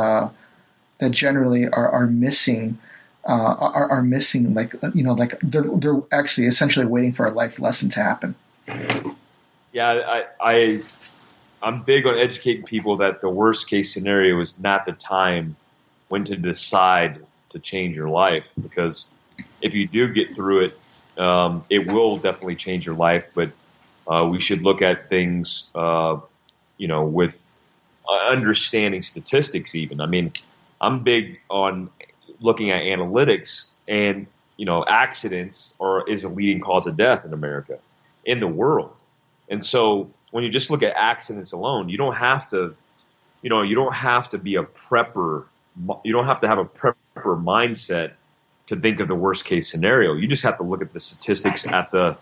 that generally are missing. Are missing, they're actually essentially waiting for a life lesson to happen. Yeah, I'm big on educating people that the worst case scenario is not the time when to decide to change your life, because if you do get through it, it will definitely change your life. But we should look at things, with understanding statistics. Even, I'm big on looking at analytics, and accidents is a leading cause of death in America, in the world. And so when you just look at accidents alone, you don't have to be a prepper. You don't have to have a prepper mindset to think of the worst case scenario. You just have to look at the statistics at the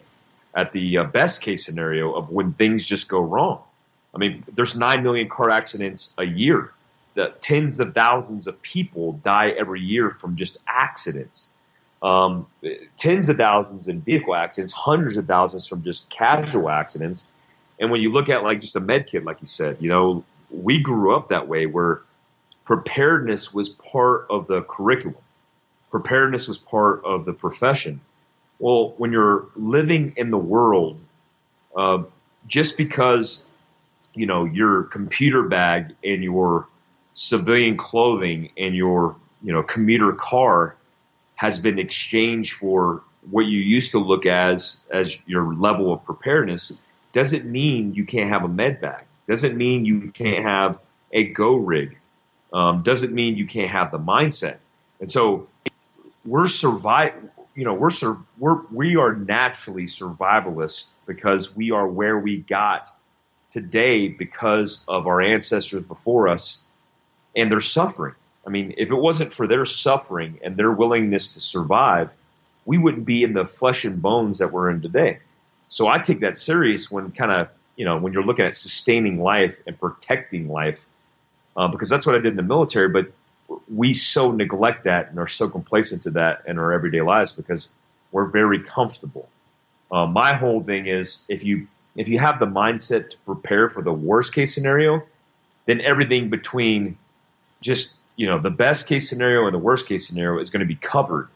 best case scenario of when things just go wrong. There's 9 million car accidents a year. That tens of thousands of people die every year from just accidents. tens of thousands in vehicle accidents, hundreds of thousands from just casual accidents. And when you look at like just a med kit, like you said, we grew up that way where preparedness was part of the curriculum. Preparedness was part of the profession. Well, when you're living in the world, just because, your computer bag and your civilian clothing and your, commuter car has been exchanged for what you used to look as your level of preparedness, doesn't mean you can't have a med bag. Doesn't mean you can't have a go rig. Doesn't mean you can't have the mindset. And so we are naturally survivalists because we are where we got today because of our ancestors before us and their suffering. I mean, if it wasn't for their suffering and their willingness to survive, we wouldn't be in the flesh and bones that we're in today. So I take that serious when when you're looking at sustaining life and protecting life, because that's what I did in the military. But we so neglect that and are so complacent to that in our everyday lives because we're very comfortable. My whole thing is if you have the mindset to prepare for the worst case scenario, then everything between just the best case scenario and the worst case scenario is going to be covered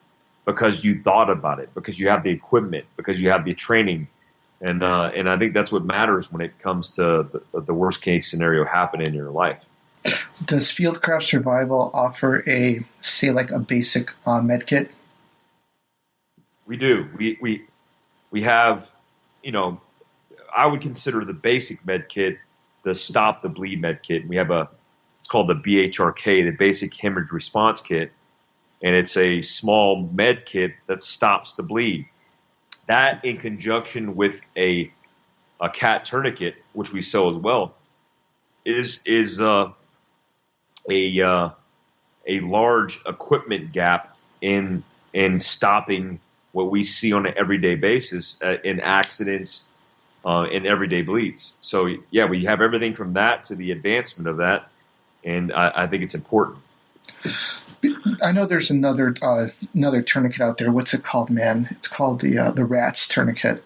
because you thought about it, because you have the equipment, because you have the training. And I think that's what matters when it comes to the worst case scenario happening in your life. Does Fieldcraft Survival offer a basic med kit? We do. We have, I would consider the basic med kit the stop the bleed med kit. We have it's called the BHRK, the Basic Hemorrhage Response Kit, and it's a small med kit that stops the bleed. That, in conjunction with a CAT tourniquet, which we sell as well, is a large equipment gap in stopping what we see on an everyday basis in accidents, in everyday bleeds. So yeah, we have everything from that to the advancement of that. And I think it's important. I know there's another tourniquet out there. What's it called, man? It's called the RATS tourniquet.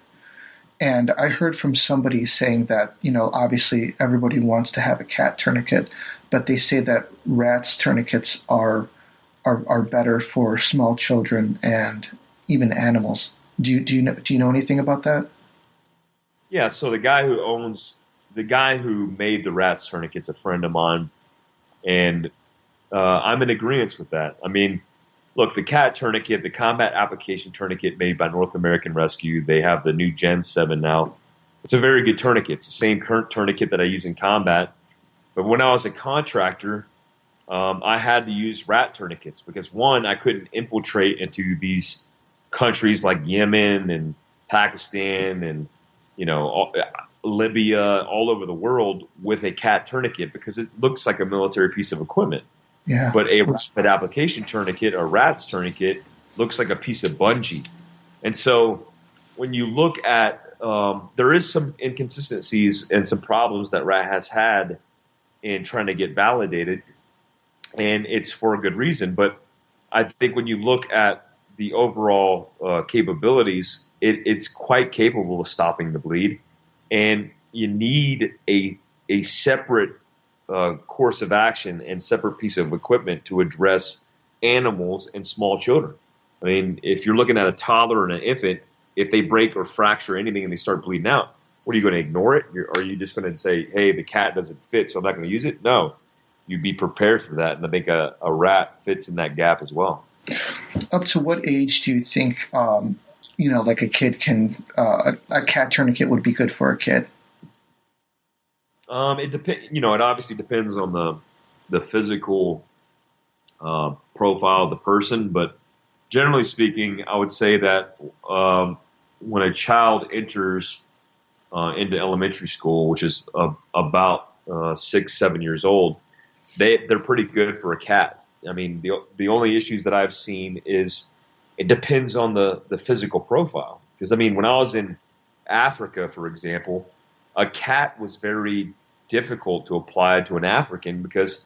And I heard from somebody saying that, obviously everybody wants to have a CAT tourniquet, but they say that RATS tourniquets are better for small children and even animals. Do you know anything about that? Yeah. So the guy who made the RATS tourniquet's a friend of mine. And I'm in agreement with that. I mean, look, the CAT tourniquet, the combat application tourniquet made by North American Rescue, they have the new Gen 7 now. It's a very good tourniquet. It's the same current tourniquet that I use in combat. But when I was a contractor, I had to use RAT tourniquets because, one, I couldn't infiltrate into these countries like Yemen and Pakistan and, Libya, all over the world with a CAT tourniquet because it looks like a military piece of equipment. Yeah. But a rapid application tourniquet, a RATS tourniquet, looks like a piece of bungee. And so when you look at, there is some inconsistencies and some problems that RAT has had in trying to get validated, and it's for a good reason. But I think when you look at the overall capabilities, it's quite capable of stopping the bleed. And you need a separate course of action and separate piece of equipment to address animals and small children. I mean, if you're looking at a toddler and an infant, if they break or fracture anything and they start bleeding out, what are you going to ignore it? Or are you just going to say, hey, the CAT doesn't fit, so I'm not going to use it? No, you'd be prepared for that. And I think a RAT fits in that gap as well. Up to what age do you think like a kid can, a CAT tourniquet would be good for a kid? It depends. It obviously depends on the physical profile of the person, but generally speaking, I would say that when a child enters into elementary school, which is about 6-7 years old, they're pretty good for a CAT. I mean, the only issues that I've seen is it depends on the physical profile. Because, I mean, when I was in Africa, for example, a CAT was very difficult to apply to an African because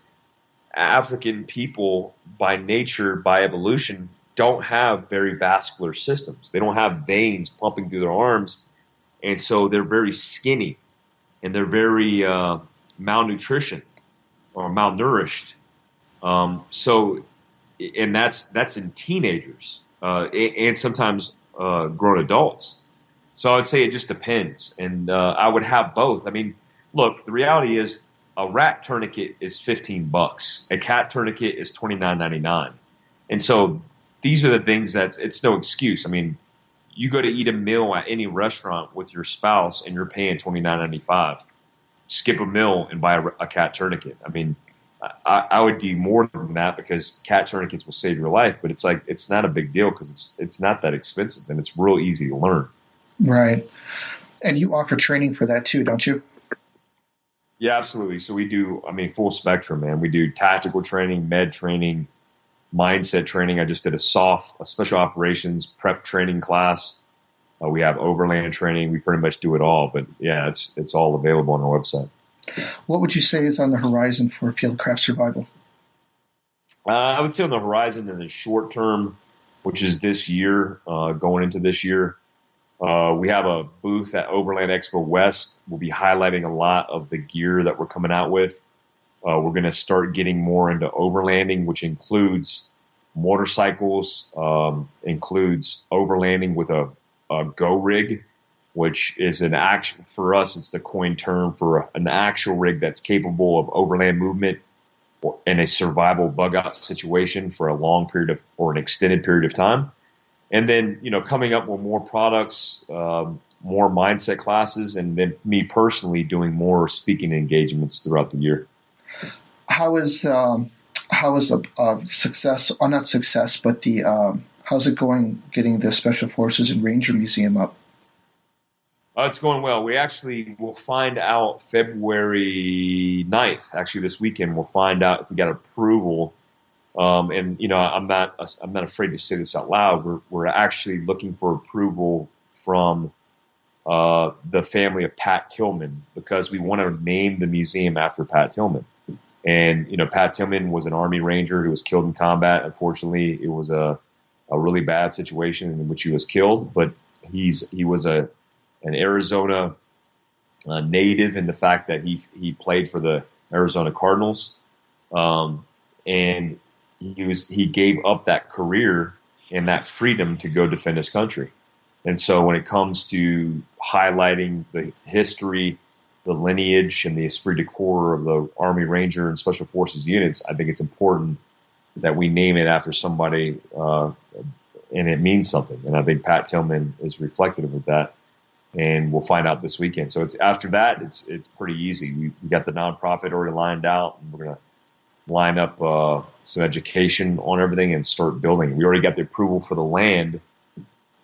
African people, by nature, by evolution, don't have very vascular systems. They don't have veins pumping through their arms. And so they're very skinny and they're very malnutrition or malnourished. And that's in teenagers and sometimes grown adults. So I would say it just depends. And I would have both. I mean, look, the reality is a rat tourniquet is $15. A cat tourniquet is $29.99. And so these are the things it's no excuse. I mean, you go to eat a meal at any restaurant with your spouse and you're paying $29.95. Skip a meal and buy a cat tourniquet. I mean, I would do more than that because cat tourniquets will save your life, but it's not a big deal because it's not that expensive and it's real easy to learn. Right. And you offer training for that too, don't you? Yeah, absolutely. So we do, full spectrum, man. We do tactical training, med training, mindset training. I just did a special operations prep training class. We have overland training. We pretty much do it all, but yeah, it's all available on our website. What would you say is on the horizon for Fieldcraft Survival? I would say on the horizon in the short term, which is this year, going into this year, we have a booth at Overland Expo West. We'll be highlighting a lot of the gear that we're coming out with. We're going to start getting more into overlanding, which includes motorcycles, includes overlanding with a go rig, which is an action for us. It's the coined term for an actual rig that's capable of overland movement in a survival bug out situation for a long period or an extended period of time. And then, coming up with more products, more mindset classes, and then me personally doing more speaking engagements throughout the year. How is a success, or not success, but how's it going getting the Special Forces and Ranger Museum up? It's going well. We actually will find out February 9th, actually this weekend, we'll find out if we got approval. I'm not afraid to say this out loud. We're actually looking for approval from the family of Pat Tillman because we want to name the museum after Pat Tillman. And Pat Tillman was an Army Ranger who was killed in combat. Unfortunately, it was a really bad situation in which he was killed. But he was an Arizona native in the fact that he played for the Arizona Cardinals, and he gave up that career and that freedom to go defend his country. And so when it comes to highlighting the history, the lineage, and the esprit de corps of the Army Ranger and Special Forces units, I think it's important that we name it after somebody and it means something. And I think Pat Tillman is reflective of that. And we'll find out this weekend. So after that, it's pretty easy. We got the nonprofit already lined out, and we're going to line up some education on everything and start building. We already got the approval for the land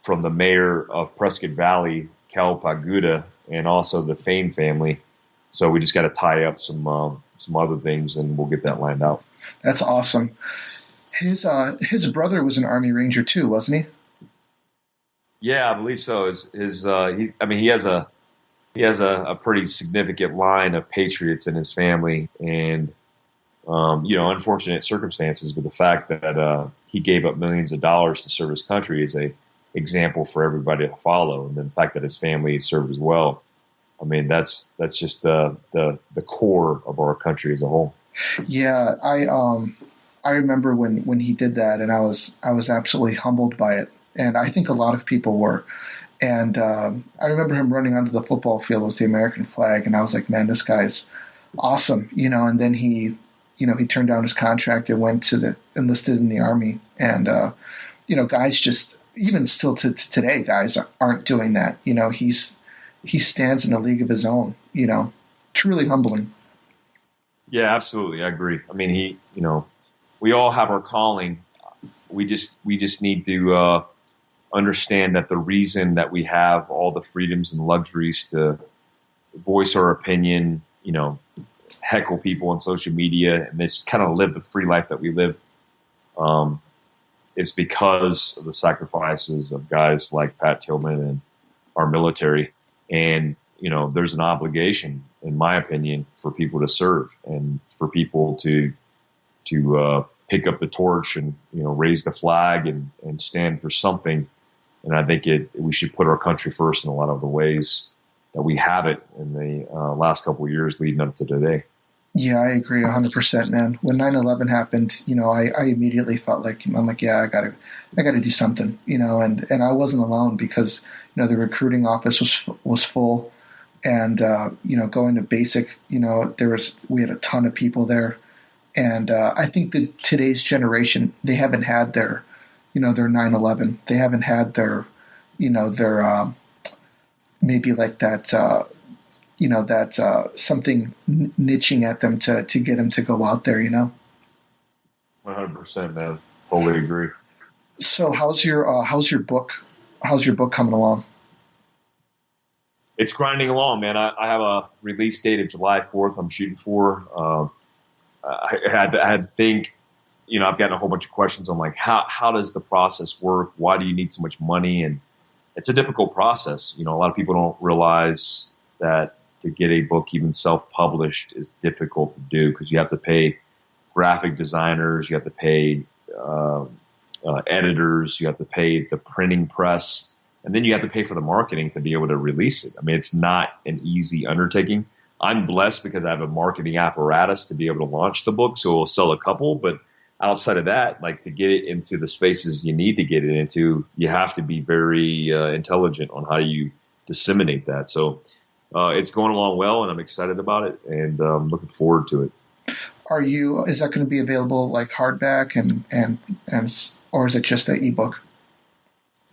from the mayor of Prescott Valley, Cal Paguda, and also the Fain family. So we just got to tie up some other things, and we'll get that lined out. That's awesome. His brother was an Army Ranger too, wasn't he? Yeah, I believe so. He has a pretty significant line of patriots in his family, and unfortunate circumstances. But the fact that he gave up millions of dollars to serve his country is a example for everybody to follow. And the fact that his family served as well. I mean, that's just the core of our country as a whole. Yeah, I remember when he did that, and I was absolutely humbled by it. And I think a lot of people were. And I remember him running onto the football field with the American flag, and I was like, man, this guy's awesome, And then he turned down his contract and enlisted in the Army. And guys just, even still to today, guys aren't doing that. He stands in a league of his own. Truly humbling. Yeah, absolutely, I agree. I mean, we all have our calling. We just need to understand that the reason that we have all the freedoms and luxuries to voice our opinion, heckle people on social media, and just kind of live the free life that we live, is because of the sacrifices of guys like Pat Tillman and our military. And, there's an obligation, in my opinion, for people to serve and for people to pick up the torch and, raise the flag and stand for something. And I think we should put our country first in a lot of the ways that we have it in the last couple of years leading up to today. Yeah, I agree 100%, man. When 9/11 happened, I immediately felt like, I'm like, yeah, I gotta do something, and I wasn't alone because, the recruiting office was full, and, going to basic, we had a ton of people there. And, I think that today's generation, they haven't had their 9/11. They haven't had their maybe like that, something niching at them to get them to go out there, 100%, man. Totally agree. So how's your book? How's your book coming along? It's grinding along, man. I have a release date of July 4th. I'm shooting for. I had to think, I've gotten a whole bunch of questions on like, how does the process work? Why do you need so much money? And it's a difficult process. A lot of people don't realize that to get a book even self-published is difficult to do because you have to pay graphic designers, you have to pay editors, you have to pay the printing press, and then you have to pay for the marketing to be able to release it. I mean, it's not an easy undertaking. I'm blessed because I have a marketing apparatus to be able to launch the book, so we'll sell a couple. But outside of that, like to get it into the spaces you need to get it into, you have to be very intelligent on how you disseminate that. So it's going along well, and I'm excited about it, and looking forward to it. Is that going to be available like hardback and or is it just an ebook?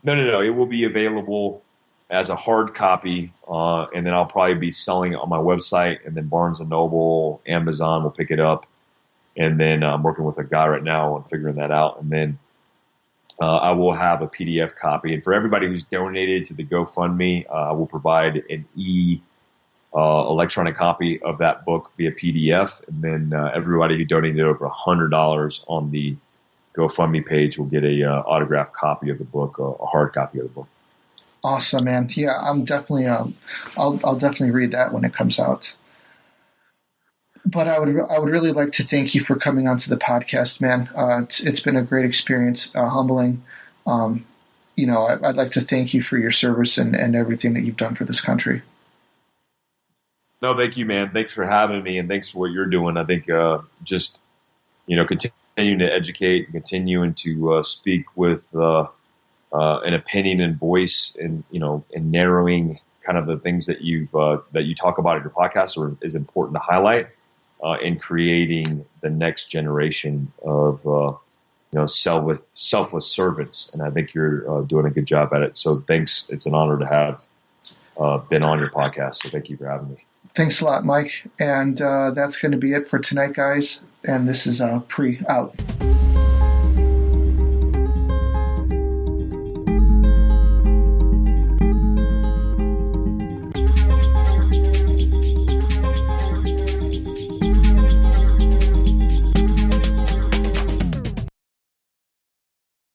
No. It will be available as a hard copy, and then I'll probably be selling it on my website, and then Barnes & Noble, Amazon will pick it up. And then I'm working with a guy right now on figuring that out. And then I will have a PDF copy. And for everybody who's donated to the GoFundMe, I will provide an electronic copy of that book via PDF. And then everybody who donated over $100 on the GoFundMe page will get a autographed copy of the book, a hard copy of the book. Awesome, man. Yeah, I'm definitely. I'll definitely read that when it comes out. But I would really like to thank you for coming onto the podcast, man. It's been a great experience, humbling. I'd like to thank you for your service and everything that you've done for this country. No, thank you, man. Thanks for having me, and thanks for what you're doing. I think just continuing to educate and continuing to speak with an opinion and voice, and and narrowing kind of the things that you talk about in your podcast is important to highlight. In creating the next generation of selfless servants, and I think you're doing a good job at it. So thanks. It's an honor to have been on your podcast. So thank you for having me. Thanks a lot, Mike. And that's going to be it for tonight, guys. And this is Pre out.